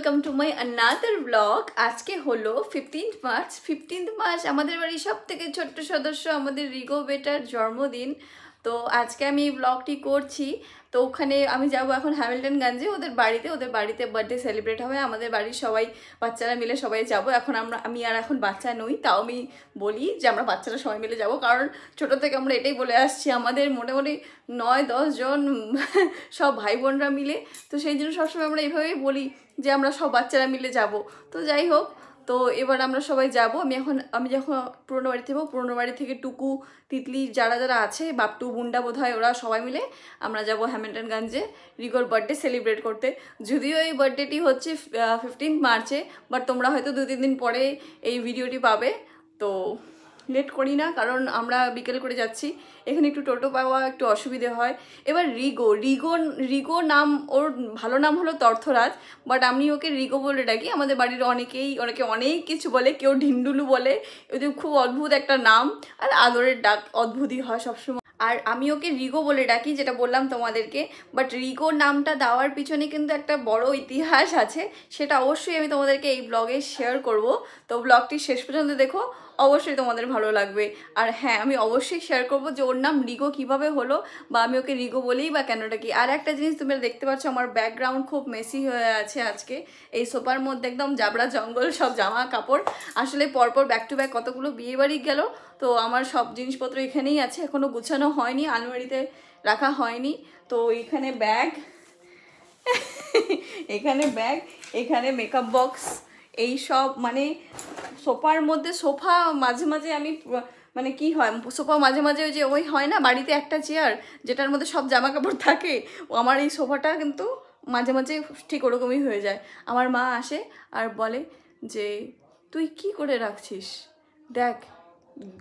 Welcome to my another blog. আজকে হলো 15th March আমাদের বাড়ির সব থেকে ছোট্ট সদস্য আমাদের রিগো বেটার জন্মদিন। তো আজকে আমি এই ব্লগটি করছি। তো ওখানে আমি যাব এখন হ্যামিল্টনগঞ্জে ওদের বাড়িতে বার্থডে সেলিব্রেট হবে। আমাদের বাড়ির সবাই বাচ্চারা মিলে সবাই যাব। এখন আমি আর এখন বাচ্চা নই, তাও আমি বলি যে আমরা বাচ্চারা সবাই মিলে যাব, কারণ ছোটো থেকে আমরা এটাই বলে আসছি আমাদের মোটামুটি 9-10 জন সব ভাই বোনরা মিলে। তো সেই জন্য সবসময় আমরা এইভাবেই বলি যে আমরা সব বাচ্চারা মিলে যাব। তো যাই হোক, তো এবার আমরা সবাই যাব। আমি যখন পুরনো বাড়ি থেকে পুরনো বাড়ি থেকে টুকু তিতলি যারা আছে, বাপটু বুন্ডা বোধ হয়, ওরা সবাই মিলে আমরা যাব হ্যামিল্টনগঞ্জে রিগোর বার্থডে সেলিব্রেট করতে। যদিও এই বার্থডেটি হচ্ছে 15th মার্চে, বাট তোমরা হয়তো 2-3 দিন পরে এই ভিডিওটি পাবে। তো লেট করি না, কারণ আমরা বিকেল করে যাচ্ছি। এখানে একটু টোটো পাওয়া একটু অসুবিধে হয়। এবার রিগো নাম, ওর ভালো নাম হলো তর্থরাজ, বাট আমি ওকে রিগো বলে ডাকি। আমাদের বাড়ির অনেকে অনেক কিছু বলে, কেউ ঢিন্ডুলু বলে। ওদের খুব অদ্ভুত একটা নাম, আর আদরের ডাক অদ্ভুতই হয় সবসময়। আর আমি ওকে রিগো বলে ডাকি, যেটা বললাম তোমাদেরকে। বাট রিগো নামটা দেওয়ার পিছনে কিন্তু একটা বড় ইতিহাস আছে, সেটা অবশ্যই আমি তোমাদেরকে এই ব্লগে শেয়ার করব। তো ব্লগটি শেষ পর্যন্ত দেখো, অবশ্যই তোমাদের ভালো লাগবে। আর হ্যাঁ, আমি অবশ্যই শেয়ার করবো যে ওর নাম রিগো কিভাবে হলো, বা আমি ওকে রিগো বলেই বা কেন ডাকি। আর একটা জিনিস তোমরা দেখতে পাচ্ছ, আমার ব্যাকগ্রাউন্ড খুব মেসি হয়ে আছে আজকে। এই সোফার মধ্যে একদম জাবড়া জঙ্গল, সব জামা কাপড়। আসলে পরপর ব্যাক টু ব্যাক কতগুলো বিয়ে বাড়ি গেল, তো আমার সব জিনিসপত্র এখানেই আছে, এখনও গুছানো হয়নি, আলমারিতে রাখা হয়নি। তো এখানে ব্যাগ, এখানে মেকআপ বক্স, এই সব মানে সোফার মধ্যে। সোফা মাঝে মাঝে আমি মানে কি হয়, সোফা মাঝে মাঝে ওই হয় না বাড়িতে একটা চেয়ার যেটার মধ্যে সব জামা কাপড় থাকে, আমার এই সোফাটা কিন্তু মাঝে মাঝে ঠিক ওরকমই হয়ে যায়। আমার মা আসে আর বলে যে তুই কি করে রাখছিস, দেখ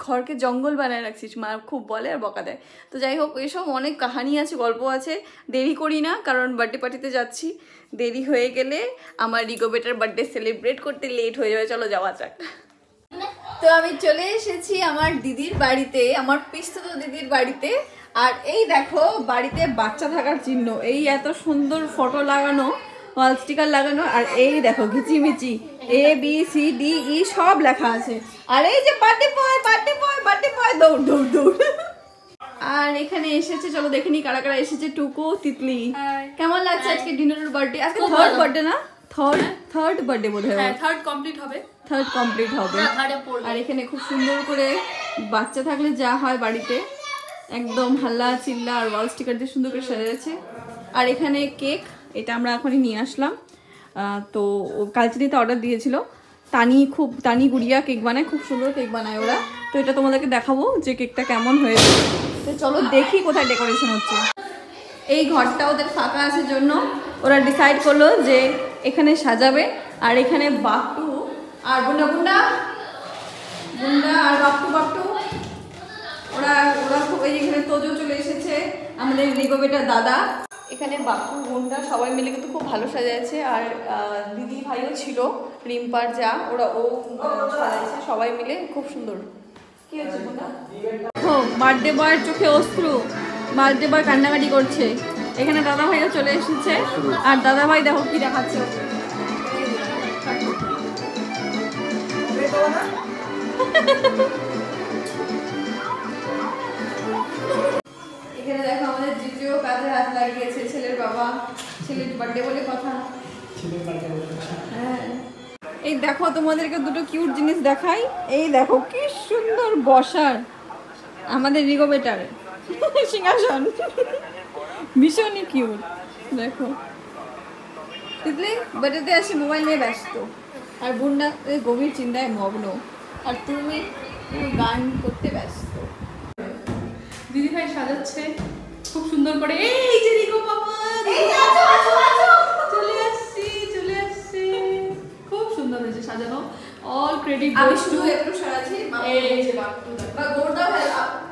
ঘরকে জঙ্গল বানায় রাখছিস। মা খুব বলে আর বকা দেয়। তো যাই হোক, এসব অনেক কাহানি আছে, গল্প আছে। দেরি করি না, কারণ বার্থডে পার্টিতে যাচ্ছি। দেরি হয়ে গেলে আমার রিগো বেটার বার্থডে সেলিব্রেট করতে লেট হয়ে যাবে। চলো যাওয়া যাক। তো আমি চলে এসেছি আমার দিদির বাড়িতে, আমার পিস্তত দিদির বাড়িতে। আর এই দেখো বাড়িতে বাচ্চা থাকার চিহ্ন, এই এত সুন্দর ফটো লাগানো, ওয়াল স্টিকার লাগানো। আর এই দেখো ঘিচিমিচি ABCDE সব লেখা আছে। আর এই যে বার্থডে বয় দৌড় দৌড় দৌড়। আর এখানে এসেছে, চলো দেখে নি কারা কারা এসেছে। টুকু, তিতলি, কেমন লাগছে আজকে ডিনারের বার্থডে? আজকে থার্ড বার্থডে না, থার্ড বার্থডে বোধ হয়, থার্ড কমপ্লিট হবে। আর এখানে খুব সুন্দর করে বাচ্চা থাকলে যা হয় বাড়িতে, একদম হাল্লা চিল্লা, আর ওয়াল স্টিকার দিয়ে সুন্দর করে সাজাচ্ছে। আর এখানে কেক, এটা আমরা এখনই নিয়ে আসলাম। তো কালচিনিতে অর্ডার দিয়েছিল। তানি গুড়িয়া কেক বানায়, খুব সুন্দর কেক বানায় ওরা। তো এটা তোমাদেরকে দেখাবো যে কেকটা কেমন হয়েছে। তো চলো দেখি কোথায় ডেকোরেশন হচ্ছে। এই ঘরটা ওদের ফাঁকা আছে জন্য ওরা ডিসাইড করলো যে এখানে সাজাবে। আর এখানে বাপটু আর বুন্ডা আর বাপটু ওরা খুব, এই এখানে তোজো চলে এসেছে, আমাদের রিগো বেটার দাদা। এখানে বাপু বোনরা সবাই মিলে কিন্তু খুব ভালো সাজাচ্ছে। আর দিদি ভাইও ছিল, রিম্পার যা, ও সাজাইছে সবাই মিলে, খুব সুন্দর। কি হচ্ছে বোনা? বার্থডে বয়ের চোখে অশ্রু, বার্থডে বয় কান্নাকাটি করছে। এখানে দাদা ভাইও চলে এসেছে। আর দাদা ভাই দেখো কি দেখাচ্ছে, এখানে দেখো আমাদের জিজিও কাঁধে হাত লাগিয়েছে। ছেলের বাবা, ছেলের বার্থডে বলে কথা। হ্যাঁ, এই দেখো তোমাদেরকে দুটো কিউট জিনিস দেখাই। এই দেখো কি সুন্দর বসার আমাদের রিগো বেটার সিংহাসন, ভীষণই কিউট। দেখো তিতলি বার্থডেতে আসি মোবাইল নিয়ে ব্যস্ত, আর বুন্ডা গভীর চিন্তায় মগ্ন, আর তুমি গান করতে ব্যস্ত। দিদি ভাই সাজাচ্ছে খুব সুন্দর করে। এই যে রিগো পাপা চলে আসছে, খুব সুন্দর হয়েছে সাজানো। অল ক্রেডিট আমি শুধু একটু সাজাচ্ছি, বা গোড়দা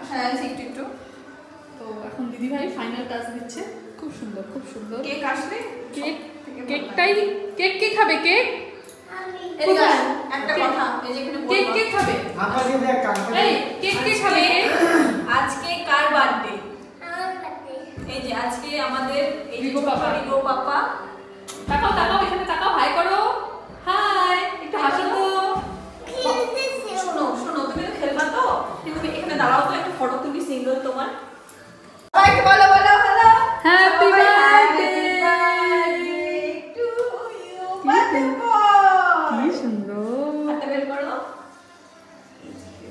সাজাচ্ছি একটু। তো এখন দিদি ভাই ফাইনাল টাচ দিচ্ছে। খুব সুন্দর। কেক আসলে কেক কে খাবে? কেক একটা কথা, এই যে এখানে কেক কে খাবে? এই কেক কে খাবে? আজকে কার বার্থডে? এই যে আজকে আমাদের এই রিগো পাপা। তাকাও এখানে তাকাও, হাই করো। দাঁড়াও তো একটা ফটো তুলি সিঙ্গেল তোমার। সবাইকে বলো বলো hello happy birthday to you. Birthday boy কি সুন্দর। হাতটা বের করো,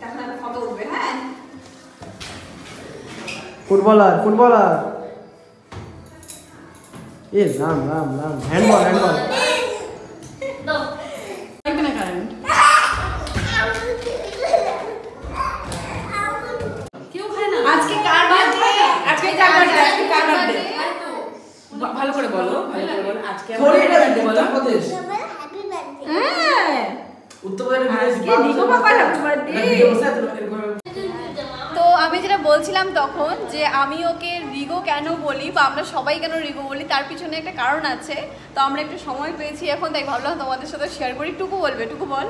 এখন একটা ফটো উঠবে। হ্যাঁ ফুটবলার ফুটবলার এ রাম রাম রাম হ্যান্ডবল হ্যান্ডবল লাগবে না কারেন্ট। কেউ খায় না আজকে কার বার্থডে? আজকে কার বার্থডে? আজকে কার বার্থডে? ভালো করে বলো, ভালো করে বলো। আজকে থোড়ি এটা বলো। উত্তরপ্রদেশ হ্যাঁ উত্তরপ্রদেশ আজকে নিকো বাবার হ্যাপি বার্থডে। তো আমি যেটা বলছিলাম তখন যে আমি ওকে রিগো কেন বলি বা আমরা সবাই কেন রিগো বলি তার পিছনে একটা কারণ আছে। তো আমরা একটু সময় পেয়েছি এখন, তাই ভাবলাম তোমাদের সাথে শেয়ার করি। টুকু বলবে, টুকু বল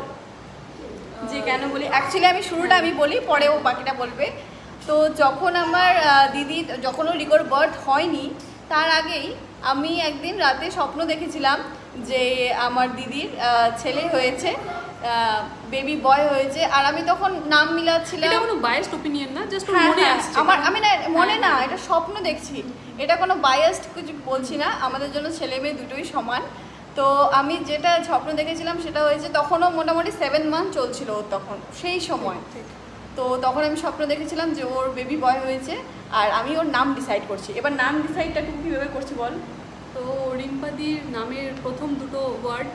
যে কেন বলি। অ্যাকচুয়ালি আমি শুরুটা আমি বলি, পরে ও বাকিটা বলবে। তো যখন আমার দিদি, যখন ও রিগোর বার্থ হয়নি তার আগেই আমি একদিন রাতে স্বপ্ন দেখেছিলাম যে আমার দিদির ছেলে হয়েছে, বেবি বয় হয়েছে। আর আমি তখন নাম মিলাচ্ছিলাম। এটা কোনো বায়াসড ওপিনিয়ন না, জাস্ট হ্যাঁ, মনে হ্যাঁ, আসছে। আমি না মনে না, এটা স্বপ্ন দেখছি, এটা কোনো বায়াসড কিছু বলছি না। আমাদের জন্য ছেলে মেয়ে দুটোই সমান। তো আমি যেটা স্বপ্ন দেখেছিলাম সেটা হয়েছে, তখনও মোটামুটি 7 মান্থ চলছিল ওর তখন, সেই সময়। তো তখন আমি স্বপ্ন দেখেছিলাম যে ওর বেবি বয় হয়েছে আর আমি ওর নাম ডিসাইড করছি। এবার নাম ডিসাইডটা তুমি কীভাবে করছি বল। তো রিম্পাদির নামের প্রথম দুটো ওয়ার্ড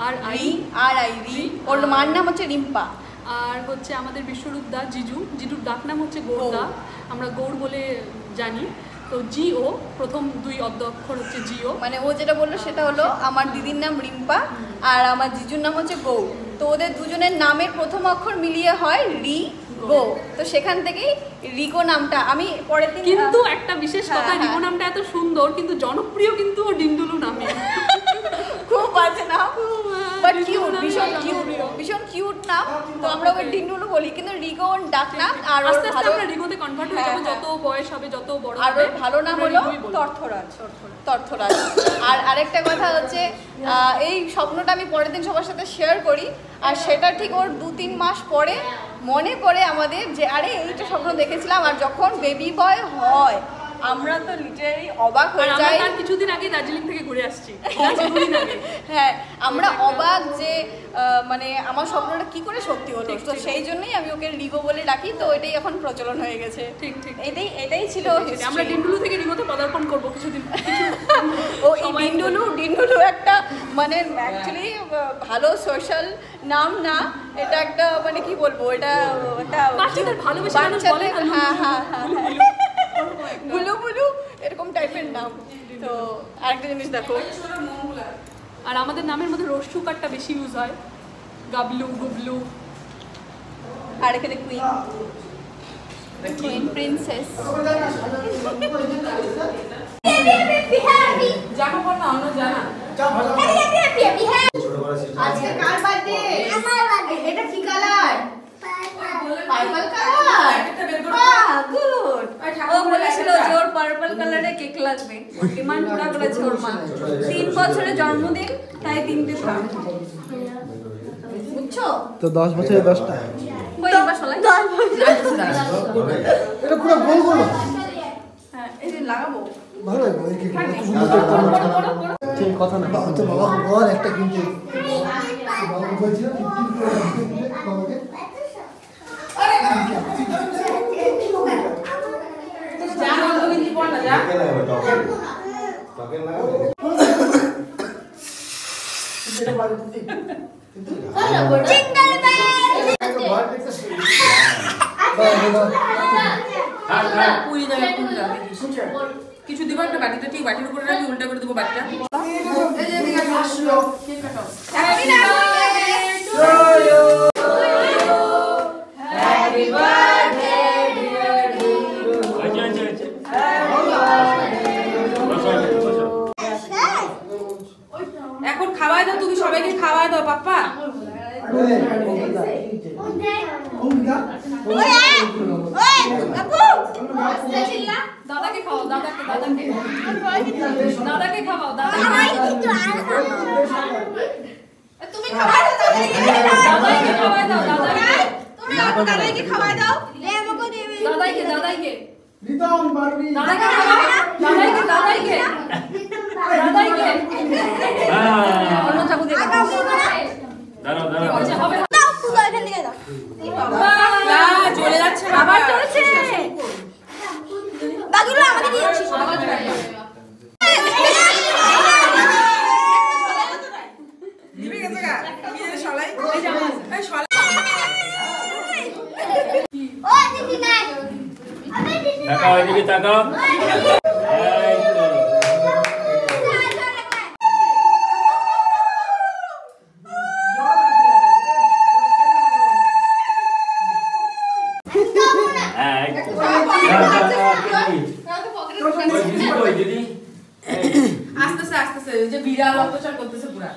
আর আই, রি। ওর মার নাম হচ্ছে রিম্পা। আর হচ্ছে আমাদের বিশ্বরূপ দা জিজুর ডাক নাম হচ্ছে গৌরদা, আমরা গৌর বলে জানি। তো জিও প্রথম 2 অক্ষর হচ্ছে জিও। মানে ও যেটা বললো সেটা হলো আমার দিদির নাম রিম্পা আর আমার জিজুর নাম হচ্ছে গৌর। তো ওদের দুজনের নামের প্রথম অক্ষর মিলিয়ে হয় রি গো। তো সেখান থেকেই রিগো নামটা আমি পরের দিন। কিন্তু একটা বিশেষ কথা, হ্যাঁ, রিগো নামটা এত সুন্দর কিন্তু জনপ্রিয় কিন্তু ও ডিন্ডুলু নামে। খুব বাজে নাম, বাট কিউট, ভীষণ কিউট নাম। তো আমরা ওকে ডিন্ডুলু বলি, কিন্তু রিগো ওর ডাক নাম। আর ওর আস্তে আস্তে ভালো, আমরা রিগোতে কনভার্ট হয়ে যাবো, যত বয়স হবে, যত বড় আর হবে। ওর ভালো নাম হলো তর্থরাজ। আর আরেকটা কথা হচ্ছে, এই স্বপ্নটা আমি পরের দিন সবার সাথে শেয়ার করি। আর সেটা ঠিক ওর 2-3 মাস পরে মনে পড়ে আমাদের যে আরে এইটা স্বপ্ন দেখেছিলাম। আর যখন বেবি বয় হয় আমরা তো লিটারালি অবাক হয়ে যাই। তার কিছুদিন আগে দার্জিলিং থেকে ঘুরে আসছি। হ্যাঁ, আমরা অবাক যে মানে আমার স্বপ্নটা কি করে সত্যি হলো। তো সেই জন্যই আমি ওকে রিগো বলে ডাকি। তো এটাই এখন প্রচলন হয়ে গেছে। ঠিক এটাই ছিল। আমরা ডিন্ডুলু থেকে রিগোতে পদার্পণ করবো কিছুদিন। ও ডিন্ডুলু একটা মানে অ্যাকচুয়ালি ভালো সোশ্যাল নাম না, এটা একটা মানে কি বলবো, এটা একটা বাচ্চাদের ভালোবেসে মানুষ বলে না। হ্যাঁ গুলু বুলু এরকম টাইপের নাম। তো আরেকটা জিনিস দেখো, আর আমাদের নামের মধ্যে রস্যুকারটা বেশি ইউজ হয়, গাবলু গুবলু। আর এখানে কুইন প্রিন্সেস। জানো না আমরা জানা। আজকে কার বার্থডে? আমার বার্থডে। এটা কি কালার? Purple colour. বাহ, গুড। ও বলেছিল যে ওর পার্পল কালারে কেক লাগবে। ডিমান্ড পুরা করেছে ওর মা। 3 বছরের জন্মদিন, তাই 3টে থাক। বুঝছো? তো 10 বছরে 10টা কই এবার শোলাই? 10 বছর। এটা পুরো গোল গোল হ্যাঁ, এই যে লাগাবো। ভালো লাগবে এই কেক এত সুন্দর ঠিক কথা না তো বাবা বল একটা কিনতে বাবা বলছিল 15 করে বাবাকে আরে যা বন্ধ কিন্তু পড় না যা তোকে লাগাবে এটা বাড়িতে জিঙ্গল বেল পুরি জায়গা কোনটা কিছু দিব একটা বাটিতে, ঠিক বাটির উপরে রাখি, উল্টা করে দেবো বাটিটা। Happy birthday to you. Happy birthday dear Dindu. এখন খাওয়াই দাও, তুমি সবাইকে খাওয়াই দাও পাপ্পা। দাদাকে খাওয়াও, দাদাকে খাওয়াও, তুমি খাওয়াই দাও, দাদাকে খাওয়াই দাও, তুমি দাদাকে খাওয়াই দাও। আমাকে দিবি। রিতম পারবি দাদাইকে দাদাইকে অন্য চাকু দিয়ে দাঁড়াও দাঁড়াও চলে যাচ্ছে আবার চলছে বাকিগুলো আমাকে দিয়েছিস তাকাও এদিকে তাকাও এই তো আস্তে আস্তে যে বিড়াল অত্যাচার করতেছে পুরা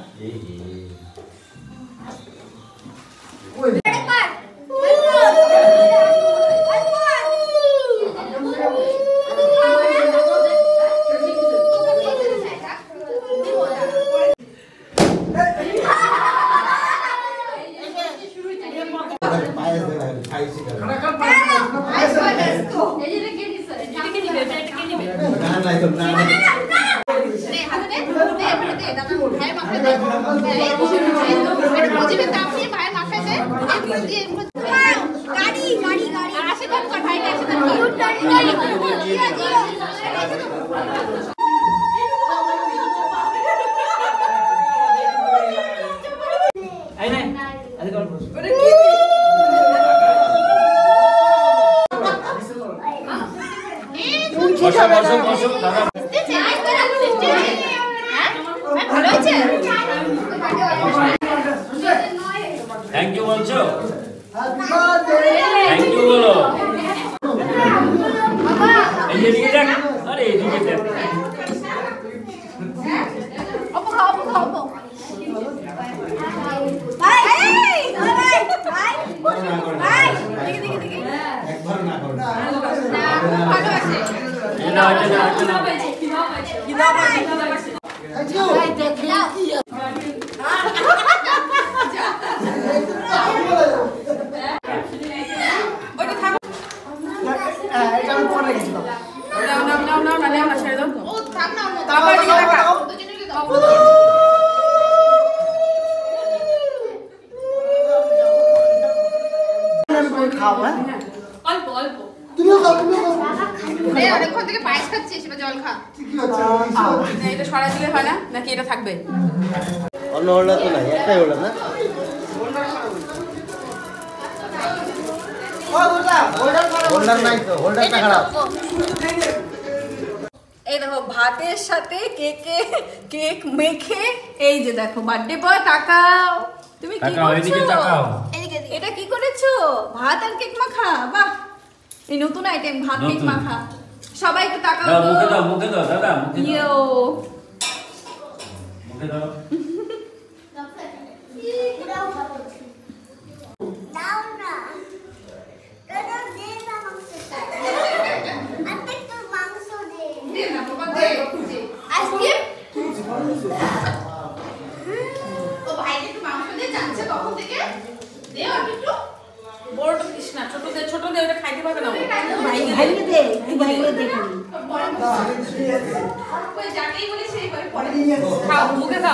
থ্যাংক ইউ বলছো থ্যাংক ইউ বলো এই এদিকে দেখ আরে এদিকে দেখ একবার না করো অল্প অল্প অনেকক্ষণ থেকে পায়েস খাচ্ছিস এবার জল খা এটা সরাই দিলে হয় না নাকি এটা থাকবে অন্য হোল্ডার তো নাই একটাই হোল্ডার না হোল্ডার নাই তো হোল্ডারটা খারাপ এই দেখো ভাতের সাথে কেক মেখে এই যে দেখো বার্থডে বয় তাকাও তুমি কি তাকাও এদিকে করছো তাকাও এটা কি করেছো ভাত আর কেক মাখা বাহ এই নতুন আইটেম ভাত কেক নতুন। মাখা সবাইকে তাকাও দাও তো। মুখে দাও দাদা মুখে দাও ইয়ো মুখে দাও বড়টা দিস না ছোট দে ওটা খাইতে পারবে না তা যাকেই বলি সেই খাও মুখে খাও